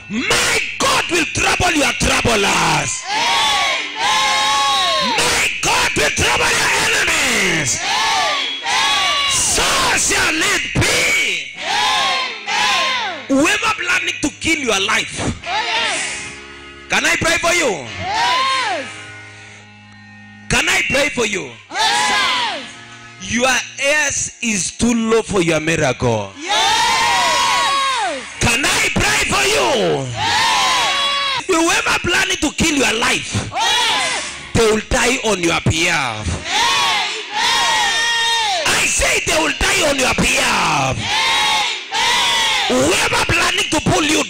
My God will trouble your troublers. Amen. My God will trouble your enemies. Amen. So shall it be. Amen. Whoever planning to kill your life, Oh, yes. can I pray for you? Yes. Can I pray for you? Yes. Your ears is too low for your miracle. Yes. Can I pray for you? Yes. Whoever planning to kill your life, Oh, yes. they will die on your behalf. Amen. I say they will die on your behalf. Amen. Whoever planning to pull you